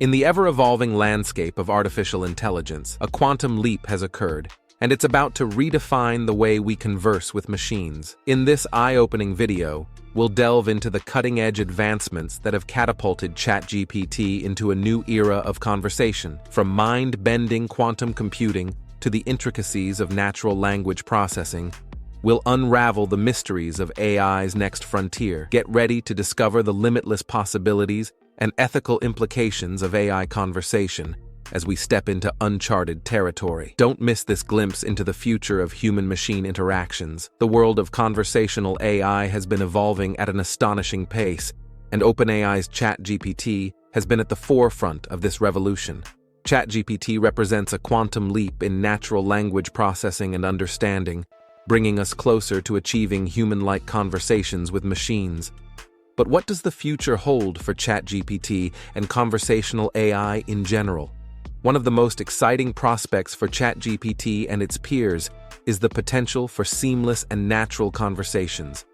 In the ever-evolving landscape of artificial intelligence, a quantum leap has occurred, and it's about to redefine the way we converse with machines. In this eye-opening video, we'll delve into the cutting-edge advancements that have catapulted ChatGPT into a new era of conversation, from mind-bending quantum computing to the intricacies of natural language processing. We'll unravel the mysteries of AI's next frontier. Get ready to discover the limitless possibilities and ethical implications of AI conversation as we step into uncharted territory. Don't miss this glimpse into the future of human-machine interactions. The world of conversational AI has been evolving at an astonishing pace, and OpenAI's ChatGPT has been at the forefront of this revolution. ChatGPT represents a quantum leap in natural language processing and understanding, bringing us closer to achieving human-like conversations with machines. But what does the future hold for ChatGPT and conversational AI in general? One of the most exciting prospects for ChatGPT and its peers is the potential for seamless and natural conversations.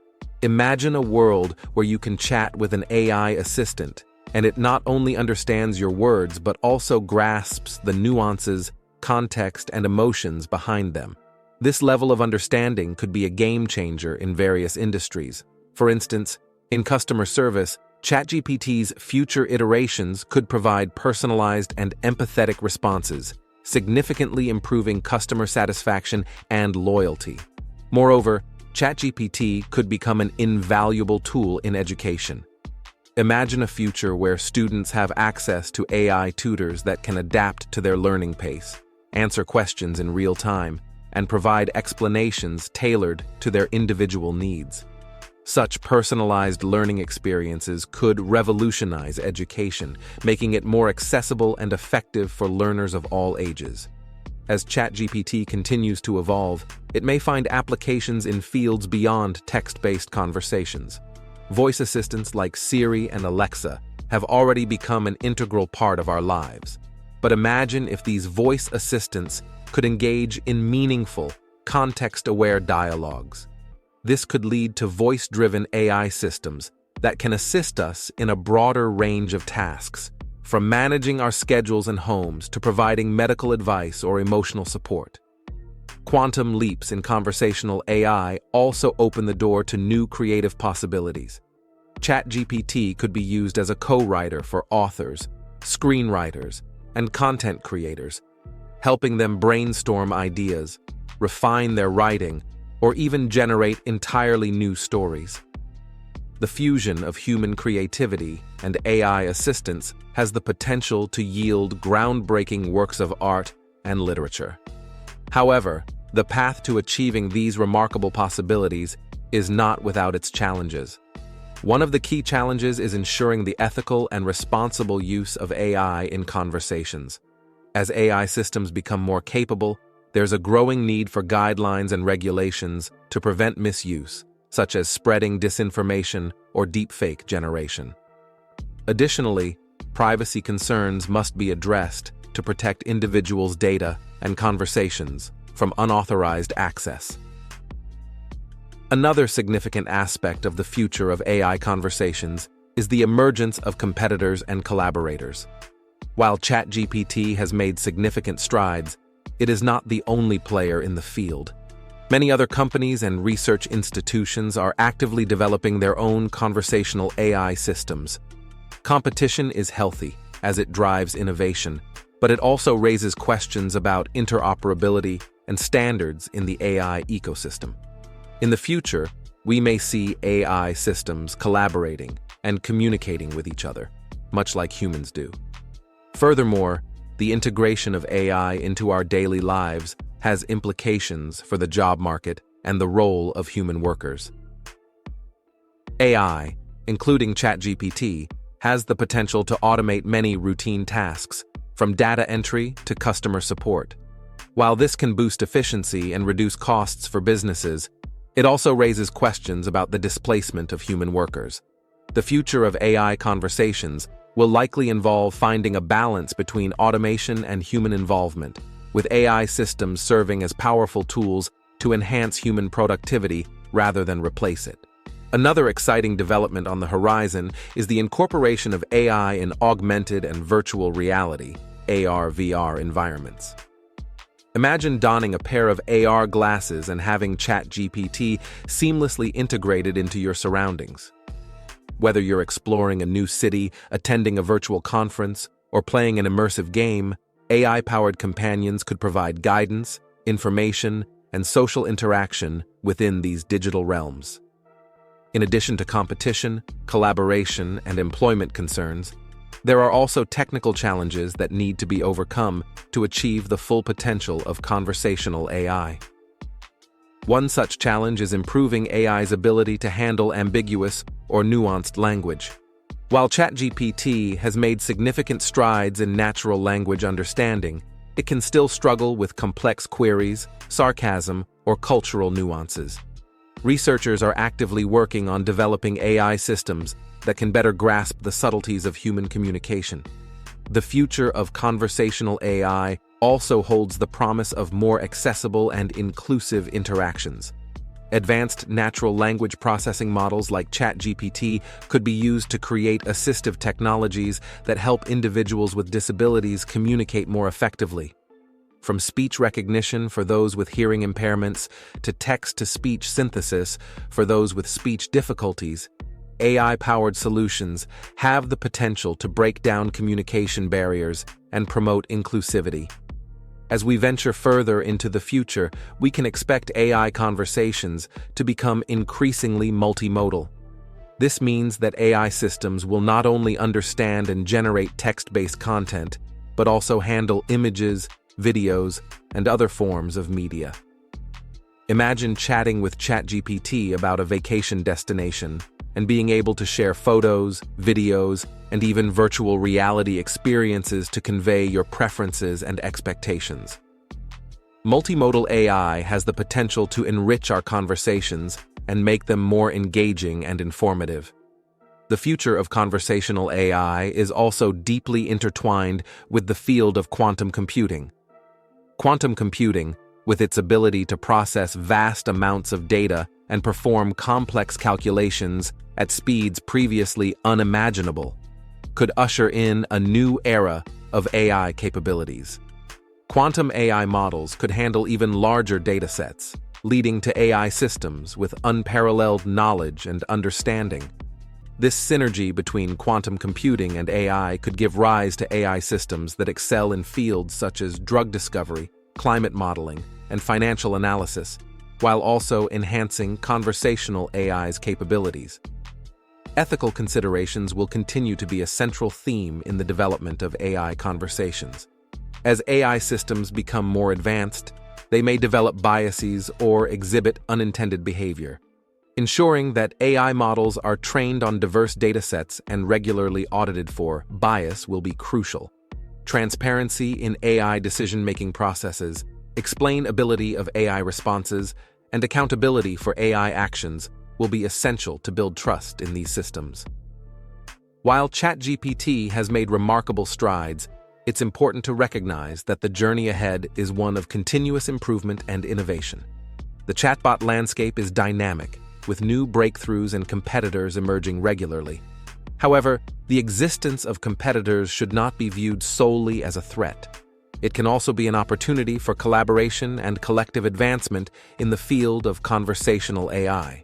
Imagine a world where you can chat with an AI assistant, and it not only understands your words but also grasps the nuances, context, and emotions behind them. This level of understanding could be a game changer in various industries. For instance, in customer service, ChatGPT's future iterations could provide personalized and empathetic responses, significantly improving customer satisfaction and loyalty. Moreover, ChatGPT could become an invaluable tool in education. Imagine a future where students have access to AI tutors that can adapt to their learning pace, answer questions in real time, and provide explanations tailored to their individual needs. Such personalized learning experiences could revolutionize education, making it more accessible and effective for learners of all ages. As ChatGPT continues to evolve, it may find applications in fields beyond text-based conversations. Voice assistants like Siri and Alexa have already become an integral part of our lives. But imagine if these voice assistants could engage in meaningful, context-aware dialogues. This could lead to voice-driven AI systems that can assist us in a broader range of tasks, from managing our schedules and homes to providing medical advice or emotional support. Quantum leaps in conversational AI also open the door to new creative possibilities. ChatGPT could be used as a co-writer for authors, screenwriters, and content creators, helping them brainstorm ideas, refine their writing, or even generate entirely new stories. The fusion of human creativity and AI assistance has the potential to yield groundbreaking works of art and literature. However, the path to achieving these remarkable possibilities is not without its challenges. One of the key challenges is ensuring the ethical and responsible use of AI in conversations. As AI systems become more capable, there's a growing need for guidelines and regulations to prevent misuse, such as spreading disinformation or deepfake generation. Additionally, privacy concerns must be addressed to protect individuals' data and conversations from unauthorized access. Another significant aspect of the future of AI conversations is the emergence of competitors and collaborators. While ChatGPT has made significant strides, it is not the only player in the field. Many other companies and research institutions are actively developing their own conversational AI systems. Competition is healthy as it drives innovation, but it also raises questions about interoperability and standards in the AI ecosystem. In the future, we may see AI systems collaborating and communicating with each other, much like humans do. Furthermore, the integration of AI into our daily lives has implications for the job market and the role of human workers. AI, including ChatGPT, has the potential to automate many routine tasks, from data entry to customer support. While this can boost efficiency and reduce costs for businesses, it also raises questions about the displacement of human workers. The future of AI conversations will likely involve finding a balance between automation and human involvement, with AI systems serving as powerful tools to enhance human productivity rather than replace it. Another exciting development on the horizon is the incorporation of AI in augmented and virtual reality, AR/VR environments. Imagine donning a pair of AR glasses and having ChatGPT seamlessly integrated into your surroundings. Whether you're exploring a new city, attending a virtual conference, or playing an immersive game, AI-powered companions could provide guidance, information, and social interaction within these digital realms. In addition to competition, collaboration, and employment concerns, there are also technical challenges that need to be overcome to achieve the full potential of conversational AI. One such challenge is improving AI's ability to handle ambiguous or nuanced language. While ChatGPT has made significant strides in natural language understanding, it can still struggle with complex queries, sarcasm, or cultural nuances. Researchers are actively working on developing AI systems that can better grasp the subtleties of human communication. The future of conversational AI also holds the promise of more accessible and inclusive interactions. Advanced natural language processing models like ChatGPT could be used to create assistive technologies that help individuals with disabilities communicate more effectively. From speech recognition for those with hearing impairments to text-to-speech synthesis for those with speech difficulties, AI-powered solutions have the potential to break down communication barriers and promote inclusivity. As we venture further into the future, we can expect AI conversations to become increasingly multimodal. This means that AI systems will not only understand and generate text-based content, but also handle images, videos, and other forms of media. Imagine chatting with ChatGPT about a vacation destination and being able to share photos, videos, and even virtual reality experiences to convey your preferences and expectations. Multimodal AI has the potential to enrich our conversations and make them more engaging and informative. The future of conversational AI is also deeply intertwined with the field of quantum computing. Quantum computing, with its ability to process vast amounts of data and perform complex calculations at speeds previously unimaginable, could usher in a new era of AI capabilities. Quantum AI models could handle even larger datasets, leading to AI systems with unparalleled knowledge and understanding. This synergy between quantum computing and AI could give rise to AI systems that excel in fields such as drug discovery, climate modeling, and financial analysis, while also enhancing conversational AI's capabilities. Ethical considerations will continue to be a central theme in the development of AI conversations. As AI systems become more advanced, they may develop biases or exhibit unintended behavior. Ensuring that AI models are trained on diverse datasets and regularly audited for bias will be crucial. Transparency in AI decision-making processes, explainability of AI responses, and accountability for AI actions will be essential to build trust in these systems. While ChatGPT has made remarkable strides, it's important to recognize that the journey ahead is one of continuous improvement and innovation. The chatbot landscape is dynamic, with new breakthroughs and competitors emerging regularly. However, the existence of competitors should not be viewed solely as a threat. It can also be an opportunity for collaboration and collective advancement in the field of conversational AI.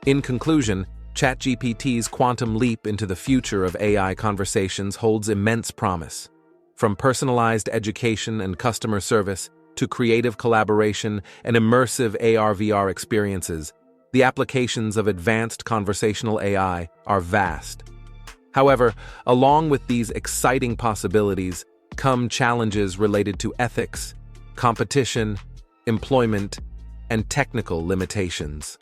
In conclusion, ChatGPT's quantum leap into the future of AI conversations holds immense promise. From personalized education and customer service to creative collaboration and immersive AR/VR experiences, the applications of advanced conversational AI are vast. However, along with these exciting possibilities come challenges related to ethics, competition, employment, and technical limitations.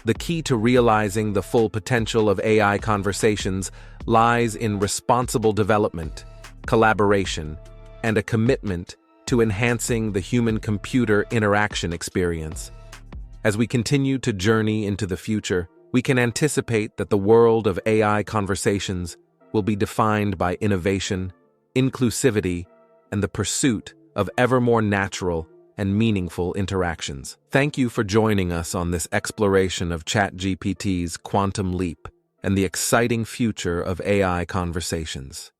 The key to realizing the full potential of AI conversations lies in responsible development, collaboration, and a commitment to enhancing the human-computer interaction experience. As we continue to journey into the future, we can anticipate that the world of AI conversations will be defined by innovation, inclusivity, and the pursuit of ever more natural and meaningful interactions. Thank you for joining us on this exploration of ChatGPT's quantum leap and the exciting future of AI conversations.